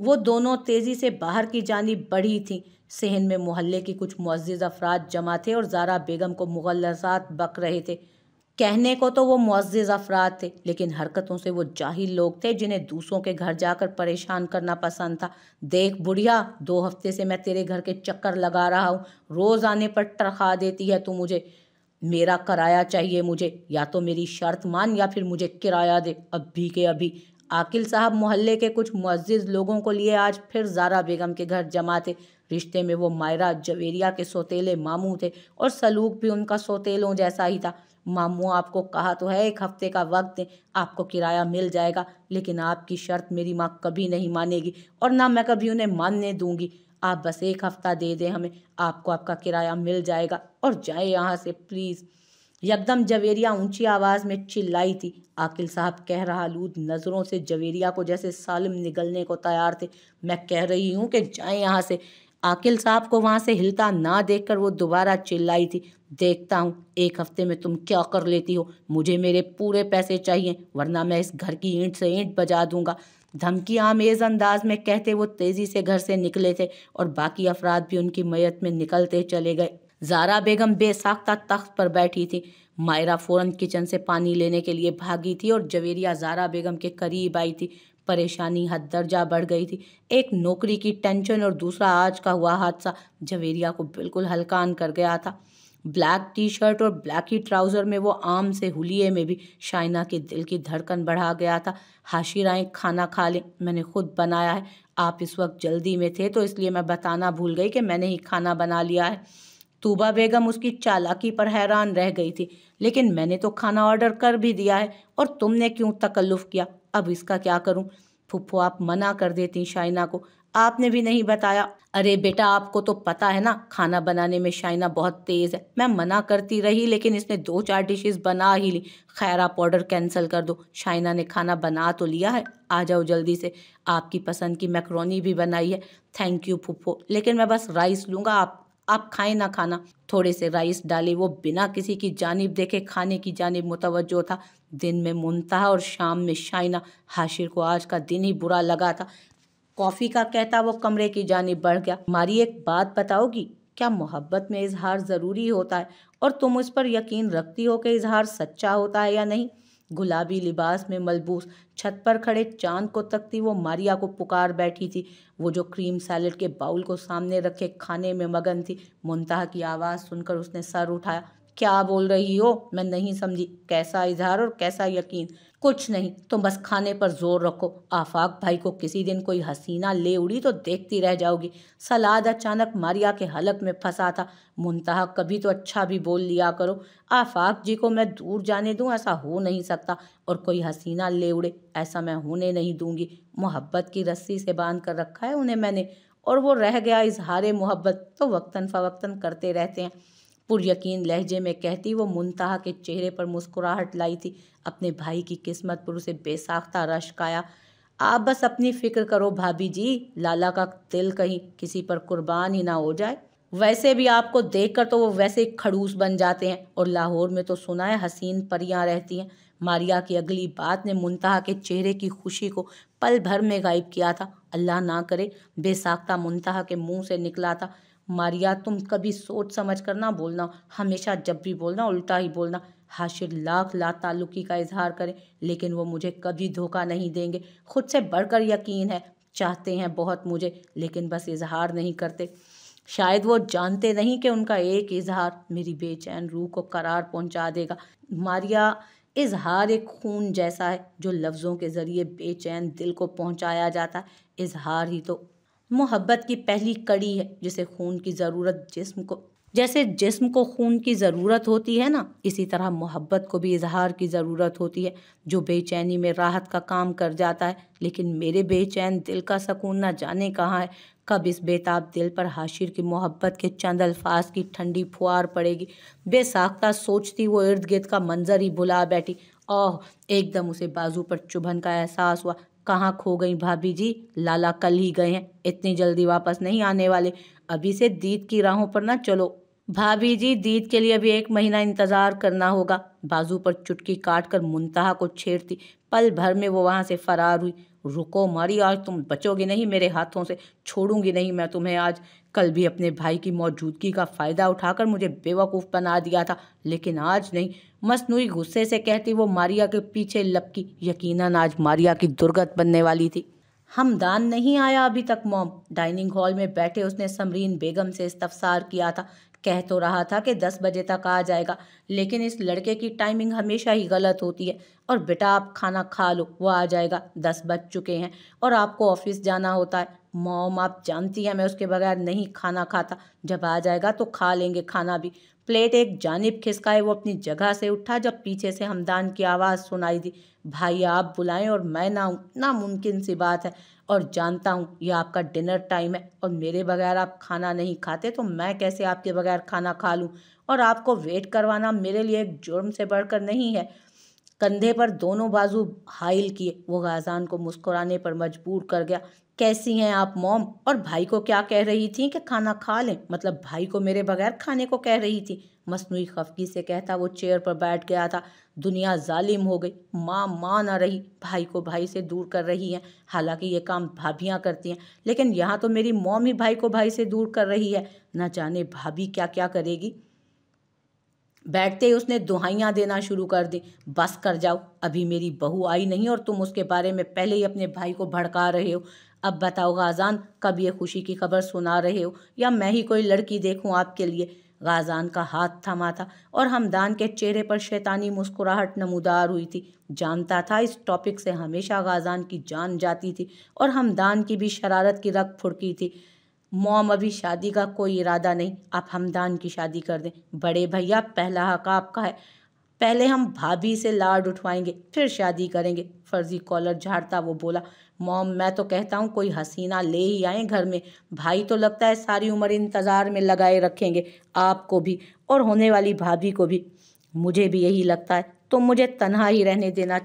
वो दोनों तेज़ी से बाहर की जानिब बढ़ी थीं। सहन में मोहल्ले की कुछ मुअज़्ज़िज़ अफराद जमा थे और ज़ारा बेगम को मुग़ल्लज़ात बक रहे थे। कहने को तो वो मुअज़्ज़िज़ अफराद थे, लेकिन हरकतों से वो जाहिल लोग थे जिन्हें दूसरों के घर जाकर परेशान करना पसंद था। देख बुढ़िया, 2 हफ्ते से मैं तेरे घर के चक्कर लगा रहा हूँ। रोज़ आने पर टरखा देती है तू मुझे। मेरा किराया चाहिए मुझे, या तो मेरी शर्त मान या फिर मुझे किराया दे, अभी के अभी। आकिल साहब मोहल्ले के कुछ मुअज़्ज़िज़ लोगों को लिए आज फिर ज़ारा बेगम के घर जमा थे। रिश्ते में वो मायरा जवेरिया के सौतेले मामू थे और सलूक भी उनका सौतेलों जैसा ही था। मामू आपको कहा तो है 1 हफ्ते का वक्त दें, आपको किराया मिल जाएगा, लेकिन आपकी शर्त मेरी माँ कभी नहीं मानेगी और ना मैं कभी उन्हें मानने दूंगी। आप बस 1 हफ्ता दे दें हमें, आपको आपका किराया मिल जाएगा और जाए यहाँ से प्लीज़। यकदम जवेरिया ऊंची आवाज़ में चिल्लाई थी। आकिल साहब कह रहा आलूद नज़रों से जवेरिया को जैसे सालिम निगलने को तैयार थे। मैं कह रही हूँ कि जाए यहाँ से। आकिल साहब को वहाँ से हिलता ना देखकर वो दोबारा चिल्लाई थी। देखता हूँ 1 हफ्ते में तुम क्या कर लेती हो। मुझे मेरे पूरे पैसे चाहिए, वरना मैं इस घर की ईंट से ईंट बजा दूंगा। धमकी आमेज अंदाज में कहते वो तेजी से घर से निकले थे और बाकी अफराद भी उनकी मयत में निकलते चले गए। ज़ारा बेगम बेसाख्ता तख्त पर बैठी थी। मायरा फौरन किचन से पानी लेने के लिए भागी थी और जवेरिया ज़ारा बेगम के करीब आई थी। परेशानी हद दर्जा बढ़ गई थी। एक नौकरी की टेंशन और दूसरा आज का हुआ हादसा जवेरिया को बिल्कुल हलकान कर गया था। ब्लैक टी शर्ट और ब्लैक ही ट्राउज़र में वो आम से हुलिये में भी शाइना के दिल की धड़कन बढ़ा गया था। हाशिराएं खाना खा लें, मैंने खुद बनाया है। आप इस वक्त जल्दी में थे तो इसलिए मैं बताना भूल गई कि मैंने ही खाना बना लिया है। तूबा बेगम उसकी चालाकी पर हैरान रह गई थी। लेकिन मैंने तो खाना ऑर्डर कर भी दिया है और तुमने क्यों तकल्लुफ़ किया? अब इसका क्या करूं? फुफ्फो आप मना कर देती शाइना को, आपने भी नहीं बताया। अरे बेटा, आपको तो पता है ना, खाना बनाने में शाइना बहुत तेज़ है। मैं मना करती रही लेकिन इसने 2-4 डिशेस बना ही ली। खैर आप ऑर्डर कैंसिल कर दो, शाइना ने खाना बना तो लिया है। आ जाओ जल्दी से, आपकी पसंद की मैक्रोनी भी बनाई है। थैंक यू फुफ्फो, लेकिन मैं बस राइस लूँगा, आप खाएं ना खाना। थोड़े से राइस डाले। वो बिना किसी की जानिब देखे खाने की जानिब मुतवज्जो था। दिन में मुंतहा और शाम में शाइना। हाशिर को आज का दिन ही बुरा लगा था। कॉफ़ी का कहता वो कमरे की जानिब बढ़ गया। मारी, एक बात बताओगी, क्या मोहब्बत में इजहार ज़रूरी होता है? और तुम उस पर यकीन रखती हो कि इजहार सच्चा होता है या नहीं? गुलाबी लिबास में मलबूस छत पर खड़े चांद को तकती वो मारिया को पुकार बैठी थी। वो जो क्रीम सैलेड के बाउल को सामने रखे खाने में मगन थी। मुंतहा की आवाज़ सुनकर उसने सर उठाया। क्या बोल रही हो? मैं नहीं समझी। कैसा इजहार और कैसा यकीन? कुछ नहीं, तुम बस खाने पर जोर रखो। आफाक भाई को किसी दिन कोई हसीना ले उड़ी तो देखती रह जाओगी। सलाद अचानक मारिया के हलक में फंसा था। मुंतहा, कभी तो अच्छा भी बोल लिया करो। आफाक जी को मैं दूर जाने दूं? ऐसा हो नहीं सकता। और कोई हसीना ले उड़े, ऐसा मैं होने नहीं दूंगी। मोहब्बत की रस्सी से बांध कर रखा है उन्हें मैंने, और वो रह गया इजहार मोहब्बत तो वक्तन फ़वक्तन करते रहते हैं। पुर यकीन लहजे में कहती वो मुंतहा के चेहरे पर मुस्कुराहट लाई थी। अपने भाई की किस्मत पर उसे बेसाख्ता रश्क आया। आप बस अपनी फिक्र करो भाभी जी, लाला का दिल कहीं किसी पर कुर्बान ही ना हो जाए। वैसे भी आपको देखकर तो वो वैसे ही खड़ूस बन जाते हैं, और लाहौर में तो सुना है हसीन परियां रहती हैं। मारिया की अगली बात ने मुंतहा के चेहरे की खुशी को पल भर में गायब किया था। अल्लाह ना करे, बेसाख्ता मुंतहा के मुंह से निकला था। मारिया, तुम कभी सोच समझ कर ना बोलना, हमेशा जब भी बोलना उल्टा ही बोलना। हाशिर लाख ला ताल्लुकी का इजहार करें, लेकिन वो मुझे कभी धोखा नहीं देंगे। खुद से बढ़कर यकीन है। चाहते हैं बहुत मुझे, लेकिन बस इजहार नहीं करते। शायद वो जानते नहीं कि उनका एक इजहार मेरी बेचैन रूह को करार पहुंचा देगा। मारिया, इजहार एक खून जैसा है जो लफ्ज़ों के ज़रिए बेचैन दिल को पहुंचाया जाता है। इजहार ही तो मोहब्बत की पहली कड़ी है। जिसे खून की ज़रूरत जिस्म को जैसे जिस्म को खून की ज़रूरत होती है ना, इसी तरह मोहब्बत को भी इजहार की ज़रूरत होती है, जो बेचैनी में राहत का काम कर जाता है। लेकिन मेरे बेचैन दिल का सुकून न जाने कहाँ है। कब इस बेताब दिल पर हाशिर की मोहब्बत के चंद अल्फाज की ठंडी फुहार पड़ेगी? बेसाख्ता सोचती वो इर्द गिर्द का मंजर ही भुला बैठी। ओह, एकदम उसे बाजू पर चुभन का एहसास हुआ। कहाँ खो गई भाभी जी? लाला कल ही गए हैं, इतनी जल्दी वापस नहीं आने वाले। अभी से दीद की राहों पर ना चलो भाभी जी, दीद के लिए अभी 1 महीना इंतजार करना होगा। बाजू पर चुटकी काट कर मुंतहा को छेड़ती। पल भर में वो वहां से फरार हुई। رکو ماری، آج تم بچوگی نہیں میرے ہاتھوں سے، چھوڑوں گی نہیں میں تمہیں آج۔ کل بھی اپنے بھائی کی موجودگی کا فائدہ اٹھا کر مجھے بیوقوف بنا دیا تھا، لیکن آج نہیں، مصنوعی غصے سے کہتی وہ ماریا کے پیچھے لپکی۔ یقیناً آج ماریا کی درگت بننے والی تھی۔ ہمدان نہیں آیا ابھی تک موم؟ ڈائننگ ہال میں بیٹھے اس نے سمرین بیگم سے استفسار کیا تھا۔ کہہ تو رہا تھا کہ 10 بجے تک آ جائے گا، لیکن اس لڑکے کی ٹائمنگ ہمیشہ ہی غلط ہوتی ہے۔ اور بیٹا آپ کھانا کھا لو، وہ آ جائے گا، 10 بج چکے ہیں اور آپ کو آفس جانا ہوتا ہے۔ موم آپ جانتی ہیں میں اس کے بغیر نہیں کھانا کھاتا، جب آ جائے گا تو کھا لیں گے کھانا بھی۔ پلیٹ ایک جانب کھسکائے وہ اپنی جگہ سے اٹھا جب پیچھے سے ہمدان کی آواز سنائی دی، بھائی آپ بلائیں اور میں نہ آؤں، ناممکن سی بات ہے، اور جانتا ہوں یہ آپ کا ڈنر ٹائم ہے اور میرے بغیر آپ کھانا نہیں کھاتے، تو میں کیسے آپ کے بغیر کھانا کھا لوں؟ اور آپ کو ویٹ کروانا میرے لیے ایک جرم سے بڑھ کر نہیں ہے۔ کندھے پر دونوں بازو حائل کیے وہ غازان کو مسکرانے پر مجبور کر گیا۔ کیسی ہیں آپ موم؟ اور بھائی کو کیا کہہ رہی تھیں کہ کھانا کھا لیں؟ مطلب بھائی کو میرے بغیر کھانے کو کہہ رہی تھی؟ مصنوعی خفگی سے کہتا وہ چیئر پر بیٹھ گیا تھا۔ دنیا ظالم ہو گئی، ماں نہ رہی، بھائی کو بھائی سے دور کر رہی ہیں، حالانکہ یہ کام بھابیاں کرتی ہیں، لیکن یہاں تو میری موم ہی بھائی کو بھائی سے دور کر رہی ہے۔ نہ جانے بھابھی کیا کیا کرے گی۔ بیٹھتے ہی اس نے دہائیاں دینا شروع کر دی، بس کر جاؤ، ابھی میری بہو آئی نہیں اور تم اس کے بارے میں پہلے ہی اپنے بھائی کو بھڑکا رہے ہو۔ اب بتاؤ غازان، کب یہ خوشی کی خبر سنا رہے ہو یا میں ہی کوئی لڑکی دیکھوں آپ کے لیے؟ غازان کا ہاتھ تھما تھا اور ہمدان کے چہرے پر شیطانی مسکراہٹ نمودار ہوئی تھی۔ جانتا تھا اس ٹاپک سے ہمیشہ غازان کی جان جاتی تھی اور ہمدان کی بھی شرارت کی رگ پھڑکی تھی۔ موم ابھی شادی کا کوئی ارادہ نہیں، آپ ہمدان کی شادی کر دیں، بڑے بھیا پہلا حق آپ کا ہے، پہلے ہم بھابھی سے لاڈ اٹھوائیں گے پھر شادی کریں گے۔ فرضی کالر جھاڑتا وہ بولا، موم میں تو کہتا ہوں کوئی حسینہ لے ہی آئیں گھر میں، بھائی تو لگتا ہے ساری عمر انتظار میں لگائے رکھیں گے، آپ کو بھی اور ہونے والی بھابھی کو بھی۔ مجھے بھی یہی لگتا ہے، تم مجھے تنہا ہی رہنے دینا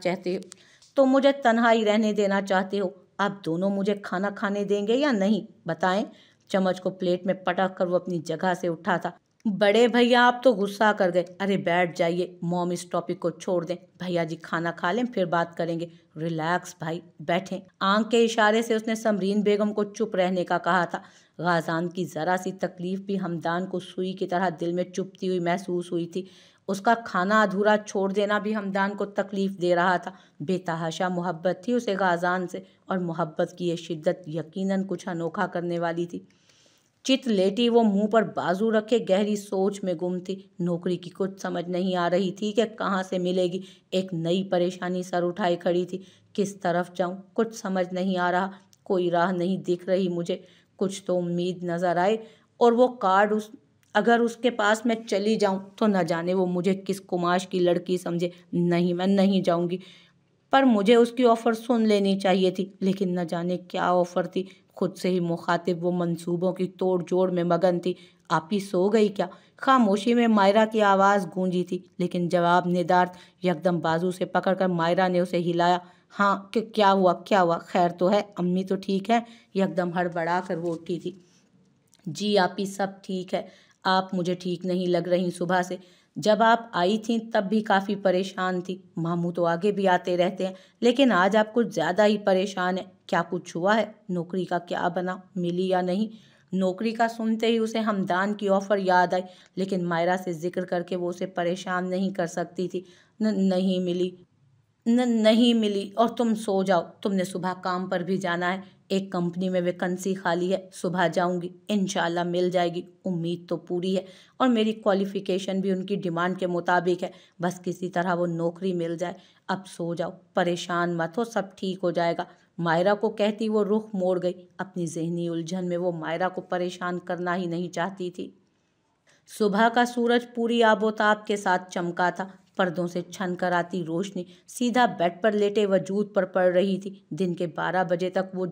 چاہتے ہو، آپ دونوں مجھے کھانا کھانے دیں گے یا نہیں بتائیں؟ چمچ کو پلیٹ میں پٹک کر وہ اپنی جگہ سے اٹھا تھا۔ بڑے بھیا آپ تو غصہ کر گئے، ارے بیٹھ جائیے موم، اس ٹاپک کو چھوڑ دیں، بھیا جی کھانا کھا لیں پھر بات کریں گے، ریلیکس بھائی بیٹھیں۔ آنکھ کے اشارے سے اس نے سمرین بیگم کو چپ رہنے کا کہا تھا۔ غازان کی ذرا سی تکلیف بھی ہمدان کو سوئی کی طرح دل میں چبھتی ہوئی محسوس ہوئی تھی۔ اس کا کھانا ادھورا چھوڑ دینا بھی ہمدان کو تکلیف دے رہا تھا۔ بے تحاشا محبت تھی اسے غازان سے، اور محبت کی یہ شدت یقیناً کچھ انوکھا کرنے والی تھی۔ چت لیٹی وہ منہ پر بازو رکھے گہری سوچ میں گم تھی۔ نوکری کی کچھ سمجھ نہیں آ رہی تھی کہ کہاں سے ملے گی۔ ایک نئی پریشانی سر اٹھائے کھڑی تھی، کس طرف جاؤں کچھ سمجھ نہیں آ رہا، کوئی راہ نہیں دکھ رہی مجھے، کچھ تو امید نظر آئے، اور وہ کارڈ اگر اس کے پاس میں چلی جاؤں تو نہ جانے وہ مجھے کس کماش کی لڑکی سمجھے۔ نہیں میں نہیں جاؤں گی، پر مجھے اس کی آفر سن لینی چاہیے تھی، لیکن نہ جانے کیا آفر تھی۔ خود سے ہی مخاطب وہ منصوبوں کی توڑ جوڑ میں مگن تھی۔ آپ ہی سو گئی کیا؟ خاموشی میں مائرہ کی آواز گونجی تھی، لیکن جواب ندارت۔ یکدم بازو سے پکڑ کر مائرہ نے اسے ہلایا۔ ہاں کہ کیا ہوا، خیر تو ہے، امی تو ٹھیک ہے؟ یکدم ہڑبڑا کر وہ اٹھی تھی۔ جی آپ ہی سب ٹھیک ہے، آپ مجھے ٹھیک نہیں لگ رہی صبح سے، جب آپ آئی تھیں تب بھی کافی پریشان تھی، ماموں تو آگے بھی آتے رہتے ہیں، لیکن آج آپ کچھ زیادہ ہی پریشان ہیں، کیا کچھ ہوا ہے؟ نوکری کا کیا بنا، ملی یا نہیں؟ نوکری کا سنتے ہی اسے ہمدان کی آفر یاد آئی، لیکن مائرہ سے ذکر کر کے وہ اسے پریشان نہیں کر سکتی تھی۔ نہیں ملی، اور تم سو جاؤ، تم نے صبح کام پر بھی جانا ہے، ایک کمپنی میں ویکنسی خالی ہے، صبح جاؤں گی، انشاءاللہ مل جائے گی، امید تو پوری ہے، اور میری کوالیفیکیشن بھی ان کی ڈیمانڈ کے مطابق ہے، بس کسی طرح وہ نوکری مل جائے، اب سو جاؤ، پریشان مت ہو، سب ٹھیک ہو جائے گا۔ مائرہ کو کہتی وہ رخ موڑ گئی، اپنی ذہنی الجھن میں وہ مائرہ کو پریشان کرنا ہی نہیں چاہتی تھی۔ صبح کا سورج پوری آب و تاب کے ساتھ چمکا تھا، پردوں سے چھن کر آتی روشنی سیدھا بیڈ پر لیٹے وجود پر پڑ رہی تھی۔ دن کے 12 بجے تک وہ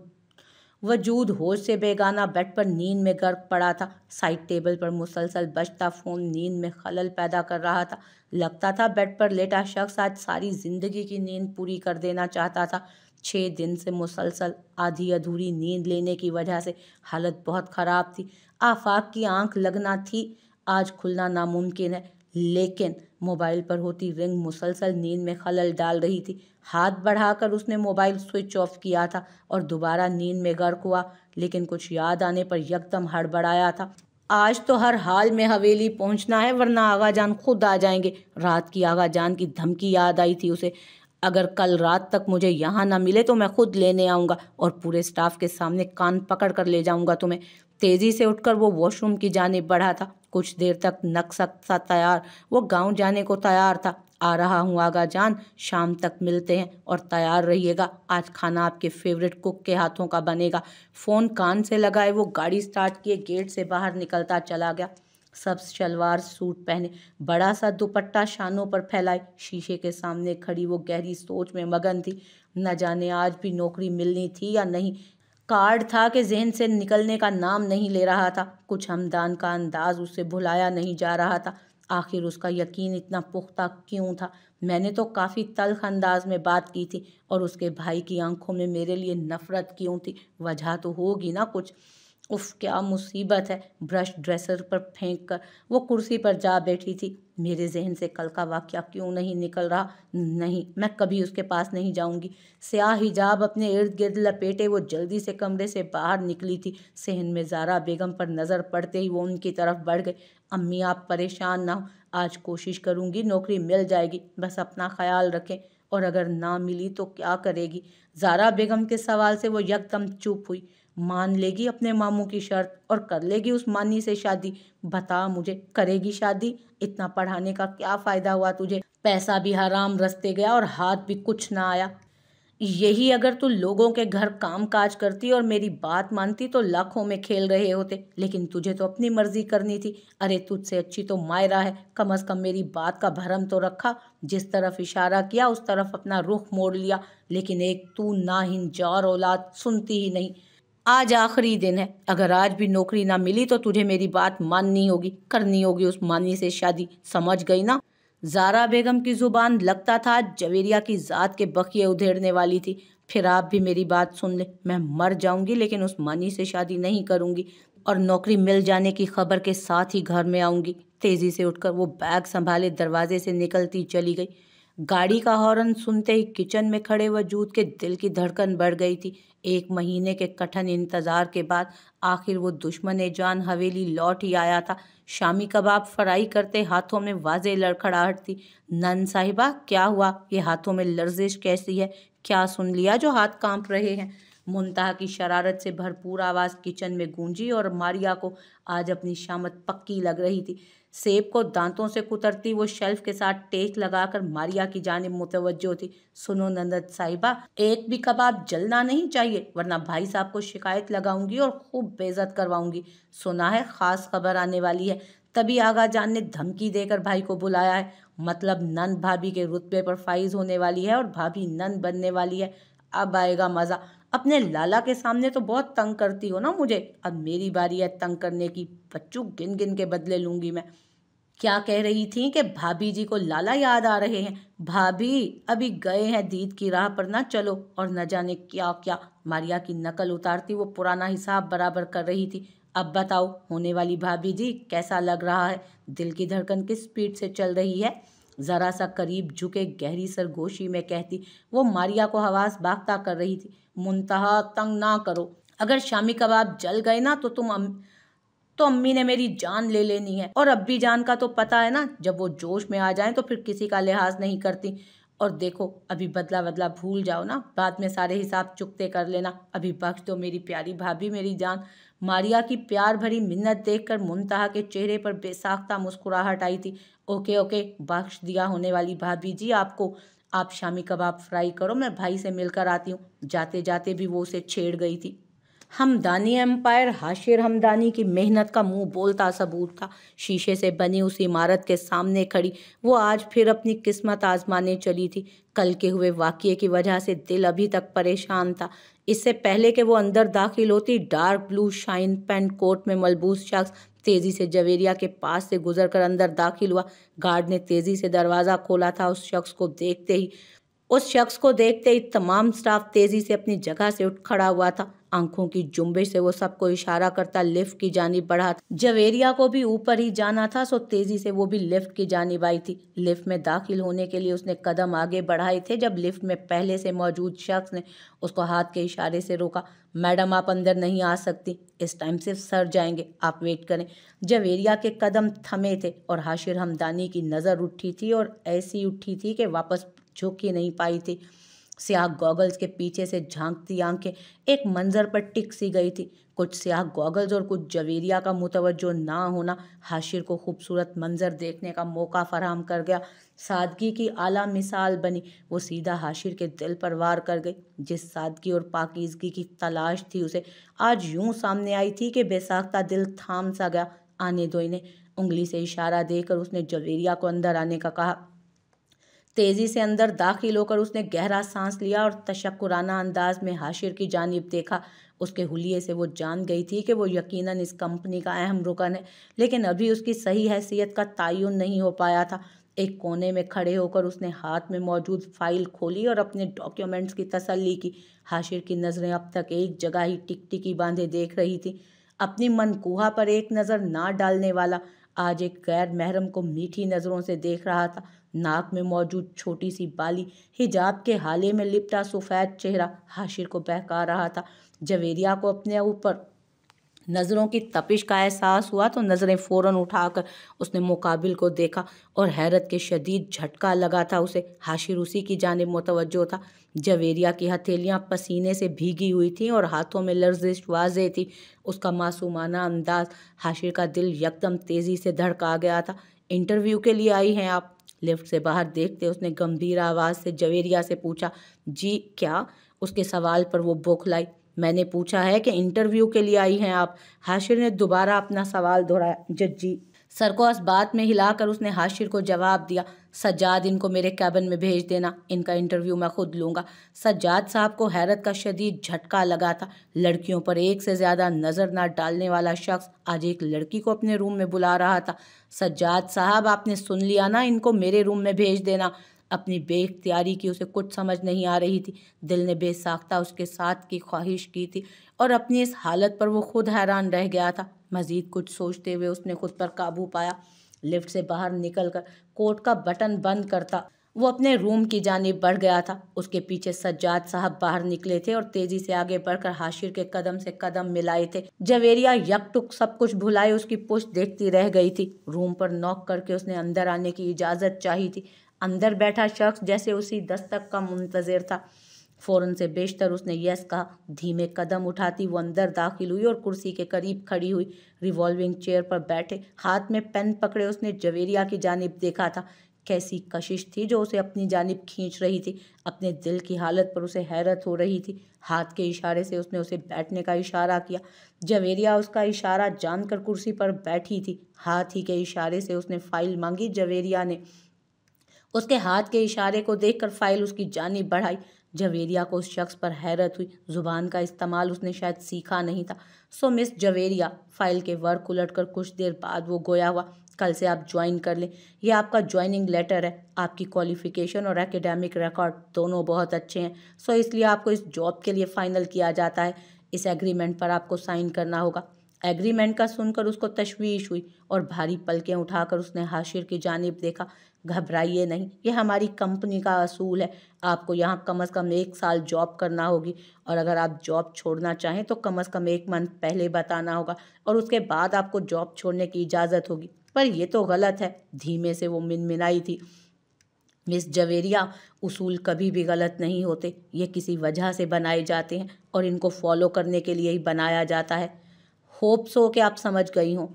وجود ہوش سے بیگانہ بیڈ پر نیند میں غرق پڑا تھا۔ سائڈ ٹیبل پر مسلسل بجتا فون نیند میں خلل پیدا کر رہا تھا۔ لگتا تھا بیڈ پر لیٹا شخص آج ساری زندگی کی نیند پوری کر دینا چاہتا تھا۔ 6 دن سے مسلسل آدھی ادھوری نیند لینے کی وجہ سے حالت بہت خراب تھی۔ آفاق کی آنکھ لگنا تھی، آج کھلنا ناممکن ہے، لیکن موبائل پر ہوتی رنگ مسلسل نیند میں خلل ڈال رہی تھی۔ ہاتھ بڑھا کر اس نے موبائل سوئچ آف کیا تھا اور دوبارہ نیند میں غرق ہوا، لیکن کچھ یاد آنے پر یکدم ہڑبڑایا تھا۔ آج تو ہر حال میں حویلی پہنچنا ہے ورنہ آغا جان خود آ جائیں گے۔ رات کی آغا جان کی دھمکی یاد آئی تھی اسے، اگر کل رات تک مجھے یہاں نہ ملے تو میں خود لینے آؤں گا اور پورے سٹاف کے سامنے کان پکڑ کر لے جاؤں گا تمہیں۔ تیزی سے اٹھ کر وہ واش روم کی جانب بڑھا تھا۔ کچھ دیر تک نکسک سا تیار، وہ گاؤں جانے کو تیار تھا۔ آ رہا ہوں آغا جان، شام تک ملتے ہیں اور تیار رہیے گا، آج کھانا آپ کے فیورٹ کک کے ہاتھوں کا بنے گا۔ فون کان سے لگائے وہ گاڑی سٹارٹ کیے گیٹ سے باہر نکلتا چلا گیا۔ سبز شلوار سوٹ پہنے، بڑا سا دوپٹہ شانوں پر پھیلائے، شیشے کے سامنے کھڑی وہ گہری سوچ میں مگن تھی۔ نہ جانے آج بھی نوکری ملنی تھی یا نہیں، کارڈ تھا کہ ذہن سے نکلنے کا نام نہیں لے رہا تھا۔ کچھ ہمدان کا انداز اسے بھلایا نہیں جا رہا تھا۔ آخر اس کا یقین اتنا پختہ کیوں تھا؟ میں نے تو کافی تلخ انداز میں بات کی تھی، اور اس کے بھائی کی آنکھوں میں میرے لیے نفرت کیوں تھی؟ وجہ تو ہوگی نا کچھ۔ اف کیا مصیبت ہے! برش ڈریسر پر پھینک کر وہ کرسی پر جا بیٹھی تھی۔ میرے ذہن سے کل کا واقعہ کیوں نہیں نکل رہا؟ نہیں، میں کبھی اس کے پاس نہیں جاؤں گی۔ سیاہ حجاب اپنے ارد گرد لپیٹے وہ جلدی سے کمرے سے باہر نکلی تھی۔ صحن میں زارا بیگم پر نظر پڑتے ہی وہ ان کی طرف بڑھ گئی۔ امی آپ پریشان نہ ہوں، آج کوشش کروں گی نوکری مل جائے گی، بس اپنا خیال رکھیں۔ اور اگر نہ ملی تو کیا کرے گی؟ زارا بیگم کے سوال سے وہ یکدم چپ ہوئی۔ مان لے گی اپنے ماموں کی شرط اور کر لے گی اس مانی سے شادی؟ بتا مجھے، کرے گی شادی؟ اتنا پڑھانے کا کیا فائدہ ہوا تجھے؟ پیسہ بھی حرام رستے گیا اور ہاتھ بھی کچھ نہ آیا۔ یہی اگر تو لوگوں کے گھر کام کاج کرتی اور میری بات مانتی تو لاکھوں میں کھیل رہے ہوتے، لیکن تجھے تو اپنی مرضی کرنی تھی۔ ارے تجھ سے اچھی تو مائرہ ہے، کم از کم میری بات کا بھرم تو رکھا، جس طرف اشارہ کیا اس طرف اپنا رخ موڑ لیا، لیکن ایک تو ناہنجار اولاد سنتی ہی نہیں۔ آج آخری دن ہے، اگر آج بھی نوکری نہ ملی تو تجھے میری بات ماننی ہوگی، کرنی ہوگی اس مانی سے شادی، سمجھ گئی نا؟ زارا بیگم کی زبان لگتا تھا جویریہ کی ذات کے بقیے ادھیڑنے والی تھی۔ پھر آپ بھی میری بات سن لیں، میں مر جاؤں گی لیکن اس مانی سے شادی نہیں کروں گی، اور نوکری مل جانے کی خبر کے ساتھ ہی گھر میں آؤں گی۔ تیزی سے اٹھ کر وہ بیگ سنبھالے دروازے سے نکلتی چلی گئی۔ گاڑی کا ہارن سنتے ہی کچن میں کھڑے وجود کے دل کی دھڑکن بڑھ گئی تھی۔ 1 مہینے کے کٹھن انتظار کے بعد آخر وہ دشمن جان حویلی لوٹ ہی آیا تھا۔ شامی کباب فرائی کرتے ہاتھوں میں واضح لڑکھڑاہٹ تھی۔ نن صاحبہ، کیا ہوا؟ یہ ہاتھوں میں لرزش کیسی ہے؟ کیا سن لیا جو ہاتھ کانپ رہے ہیں؟ منتہا کی شرارت سے بھرپور آواز کچن میں گونجی اور ماریا کو آج اپنی شامت پکی لگ رہی تھی۔ سیب کو دانتوں سے کترتی وہ شیلف کے ساتھ ٹیک لگا کر ماریا کی جانب متوجہ تھی۔ سنو نند صاحبہ، ایک بھی کباب جلنا نہیں چاہیے ورنہ بھائی صاحب کو شکایت لگاؤں گی اور خوب بے عزت کرواؤں گی۔ سنا ہے خاص خبر آنے والی ہے، تبھی آغا جان نے دھمکی دے کر بھائی کو بلایا ہے۔ مطلب نند بھابھی کے رتبے پر فائز ہونے والی ہے اور بھابھی نند بننے والی ہے۔ اب آئے گا مزہ۔ اپنے لالا کے سامنے تو بہت تنگ کرتی ہو نا مجھے، اب میری باری ہے تنگ کرنے کی۔ بچوں گن گن کے بدلے لوں گی میں۔ کیا کہہ رہی تھیں کہ بھابھی جی کو لالا یاد آ رہے ہیں؟ بھابھی ابھی گئے ہیں دید کی راہ پر، نہ چلو، اور نہ جانے کیا کیا۔ ماریا کی نقل اتارتی وہ پرانا حساب برابر کر رہی تھی۔ اب بتاؤ ہونے والی بھابھی جی، کیسا لگ رہا ہے؟ دل کی دھڑکن کس سپیڈ سے چل رہی ہے؟ ذرا سا قریب جھکے گہری سرگوشی میں کہتی وہ ماریا کو حواس باختہ کر رہی تھی۔ منتہا تنگ نہ کرو، اگر شامی کباب جل گئے نا تو امی نے میری جان لے لینی ہے، اور ابی جان کا تو پتہ ہے نا، جب وہ جوش میں آ جائیں تو پھر کسی کا لحاظ نہیں کرتی۔ اور دیکھو ابھی بدلہ بھول جاؤ نا، بعد میں سارے حساب چکتے کر لینا، ابھی بخش دو میری پیاری بھابھی، میری جان۔ ماریا کی پیار بھری منت دیکھ کر منتہا کے چہرے پر بے ساختہ مسکراہٹ آئی تھی۔ اوکے اوکے، بخش دیا ہونے والی بھابھی جی آپ کو، آپ شامی کباب فرائی کرو، میں بھائی سے مل کر آتی ہوں۔ جاتے جاتے بھی وہ اسے چھیڑ گئی تھی۔ ہمدانی امپائر حاشر ہمدانی کی محنت کا منہ بولتا ثبوت تھا۔ شیشے سے بنی اس عمارت کے سامنے کھڑی وہ آج پھر اپنی قسمت آزمانے چلی تھی۔ کل کے ہوئے واقعے کی وجہ سے دل ابھی تک پریشان تھا۔ اس سے پہلے کہ وہ اندر داخل ہوتی، ڈارک بلو شائن پینٹ کوٹ میں ملبوس شخص تیزی سے جویریہ کے پاس سے گزر کر اندر داخل ہوا۔ گارڈ نے تیزی سے دروازہ کھولا تھا۔ اس شخص کو دیکھتے ہی تمام سٹاف تیزی سے اپنی جگہ سے اٹھ کھڑا ہوا تھا۔ आंखों की जुम्बिश से वो सबको इशारा करता लिफ्ट की जानिब बढ़ा। जवेरिया को भी ऊपर ही जाना था, सो तेजी से वो भी लिफ्ट की जानिब आई थी। लिफ्ट में दाखिल होने के लिए उसने कदम आगे बढ़ाए थे जब लिफ्ट में पहले से मौजूद शख्स ने उसको हाथ के इशारे से रोका। मैडम, आप अंदर नहीं आ सकती, इस टाइम सिर्फ सर जाएंगे, आप वेट करें। जवेरिया के कदम थमे थे और हाशिर हमदानी की नज़र उठी थी और ऐसी उठी थी कि वापस झुक ही नहीं पाई थी। स्याह गॉगल्स के पीछे से झांकती आंखें एक मंजर पर टिक सी गई थी। कुछ स्याह गॉगल्स और कुछ जवेरिया का मुतवज्जो ना होना हाशिर को खूबसूरत मंजर देखने का मौका फराहम कर गया। सादगी की आला मिसाल बनी, वो सीधा हाशिर के दिल पर वार कर गई। जिस सादगी और पाकीज़गी की तलाश थी उसे आज यूं सामने आई थी कि बेसाख्ता दिल थाम सा गया। आने दो इन्हें, उंगली से इशारा देकर उसने जवेरिया को अंदर आने का कहा। तेजी से अंदर दाखिल होकर उसने गहरा सांस लिया और तशक्कुराना अंदाज में हाशिर की जानिब देखा। उसके हुलिये से वो जान गई थी कि वो यकीनन इस कंपनी का अहम रुकन है, लेकिन अभी उसकी सही हैसियत का तायुन नहीं हो पाया था। एक कोने में खड़े होकर उसने हाथ में मौजूद फाइल खोली और अपने डॉक्यूमेंट्स की तसल्ली की। हाशिर की नज़रें अब तक एक जगह ही टिकटिकी बांधे देख रही थी। अपनी मनकूहा पर एक नज़र ना डालने वाला आज एक गैर महरम को मीठी नज़रों से देख रहा था। नाक में मौजूद छोटी सी बाली हिजाब के हाले में लिपटा सफ़ेद चेहरा हाशिर को बहका रहा था। जवेरिया को अपने ऊपर नज़रों की तपिश का एहसास हुआ तो नज़रें फ़ौरन उठाकर उसने मुकाबिल को देखा और हैरत के शदीद झटका लगा था उसे। हाशिर उसी की जानिब मुतवज्जो था। जवेरिया की हथेलियां पसीने से भीगी हुई थीं और हाथों में लर्जिश वाज़े थी। उसका मासूमाना अंदाज हाशिर का दिल यकदम तेज़ी से धड़का गया था। इंटरव्यू के लिए आई हैं आप? लिफ्ट से बाहर देखते उसने गंभीर आवाज़ से जवेरिया से पूछा। जी क्या? उसके सवाल पर वो बौखलाई। मैंने पूछा है कि इंटरव्यू के लिए आई हैं आप? हाशिर ने दोबारा अपना सवाल दोहराया। जज्जी। सर को इस्बात में हिलाकर उसने हाशिर को जवाब दिया। सज्जाद, इनको मेरे कैबिन में भेज देना, इनका इंटरव्यू मैं खुद लूँगा। सज्जाद साहब को हैरत का शदीद झटका लगा था। लड़कियों पर एक से ज़्यादा नज़र ना डालने वाला शख्स आज एक लड़की को अपने रूम में बुला रहा था। सज्जाद साहब, आपने सुन लिया ना, इनको मेरे रूम में भेज देना। अपनी बेख्तियारी की उसे कुछ समझ नहीं आ रही थी। दिल ने बेसाख्ता उसके साथ की ख्वाहिश की थी और अपनी इस हालत पर वो खुद हैरान रह गया था। मज़ीद कुछ सोचते हुए उसने खुद पर काबू पाया। लिफ्ट से बाहर निकलकर कोट का बटन बंद करता वो अपने रूम की जानिब बढ़ गया था। उसके पीछे सज्जाद साहब बाहर निकले थे और तेजी से आगे बढ़कर हाशिर के कदम से कदम मिलाए थे। जवेरिया यकटुक सब कुछ भुलाए उसकी पुश्त देखती रह गई थी। रूम पर नॉक करके उसने अंदर आने की इजाज़त चाही थी। अंदर बैठा शख्स जैसे उसी दस्तक का मुंतज़िर था। फ़ौरन से बेशतर उसने यस कहा। धीमे कदम उठाती वो अंदर दाखिल हुई और कुर्सी के करीब खड़ी हुई। रिवॉल्विंग चेयर पर बैठे हाथ में पेन पकड़े उसने जवेरिया की जानिब देखा था। कैसी कशिश थी जो उसे अपनी जानिब खींच रही थी। अपने दिल की हालत पर उसे हैरत हो रही थी। हाथ के इशारे से उसने उसे बैठने का इशारा किया। जवेरिया उसका इशारा जानकर कुर्सी पर बैठी थी। हाथ ही के इशारे से उसने फ़ाइल मांगी। जवेरिया ने उसके हाथ के इशारे को देखकर फ़ाइल उसकी जानिब बढ़ाई। जवेरिया को उस शख्स पर हैरत हुई। ज़ुबान का इस्तेमाल उसने शायद सीखा नहीं था। सो मिस जवेरिया, फ़ाइल के वर्क उलटकर कुछ देर बाद वो गोया हुआ। कल से आप ज्वाइन कर लें, यह आपका ज्वाइनिंग लेटर है। आपकी क्वालिफ़िकेशन और एकेडमिक रिकॉर्ड दोनों बहुत अच्छे हैं, सो इसलिए आपको इस जॉब के लिए फ़ाइनल किया जाता है। इस एग्रीमेंट पर आपको साइन करना होगा। एग्रीमेंट का सुनकर उसको तशवीश हुई और भारी पलकें उठाकर उसने हाशिर की जानिब देखा। घबराइए नहीं, यह हमारी कंपनी का असूल है। आपको यहाँ कम से कम 1 साल जॉब करना होगी और अगर आप जॉब छोड़ना चाहें तो कम से कम 1 मंथ पहले बताना होगा और उसके बाद आपको जॉब छोड़ने की इजाज़त होगी। पर यह तो गलत है, धीमे से वो मिनमिनाई थी। मिस जवेरिया, उसूल कभी भी गलत नहीं होते। ये किसी वजह से बनाए जाते हैं और इनको फॉलो करने के लिए ही बनाया जाता है। होप सो कि आप समझ गई हों।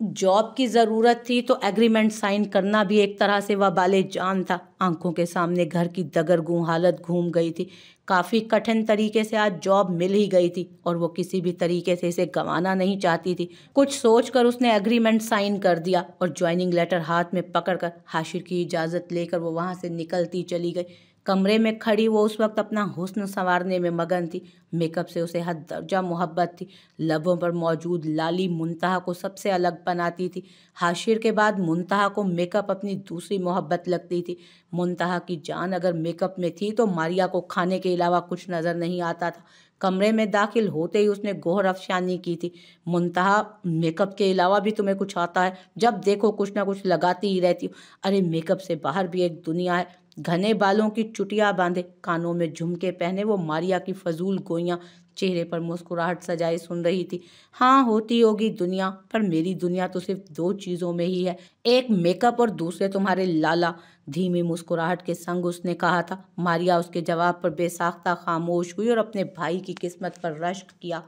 जॉब की ज़रूरत थी तो एग्रीमेंट साइन करना भी एक तरह से वबाले जान था। आंखों के सामने घर की दगरगूं हालत घूम गई थी। काफ़ी कठिन तरीके से आज जॉब मिल ही गई थी और वो किसी भी तरीके से इसे गंवाना नहीं चाहती थी। कुछ सोचकर उसने एग्रीमेंट साइन कर दिया और ज्वाइनिंग लेटर हाथ में पकड़कर हाशिर की इजाज़त लेकर वो वहाँ से निकलती चली गई। कमरे में खड़ी वो उस वक्त अपना हुस्न संवारने में मगन थी। मेकअप से उसे हद दर्जा मोहब्बत थी। लबों पर मौजूद लाली मुंतहा को सबसे अलग बनाती थी। हाशिर के बाद मुंतहा को मेकअप अपनी दूसरी मोहब्बत लगती थी। मुंतहा की जान अगर मेकअप में थी तो मारिया को खाने के अलावा कुछ नज़र नहीं आता था। کمرے میں داخل ہوتے ہی اس نے گوہر افشانی کی تھی۔ منتہا میک اپ کے علاوہ بھی تمہیں کچھ آتا ہے؟ جب دیکھو کچھ نہ کچھ لگاتی ہی رہتی ہو۔ ارے میک اپ سے باہر بھی ایک دنیا ہے۔ گھنے بالوں کی چٹیاں باندھے، کانوں میں جھمکے پہنے وہ ماریا کی فضول گوئیاں چہرے پر مسکراہٹ سجائے سن رہی تھی۔ ہاں ہوتی ہوگی دنیا، پر میری دنیا تو صرف 2 چیزوں میں ہی ہے، ایک میک اپ اور دوسرے تمہارے لالا۔ دھیمی مسکراہٹ کے سنگ اس نے کہا تھا۔ ماریا اس کے جواب پر بے ساختہ خاموش ہوئی اور اپنے بھائی کی قسمت پر رشک کیا۔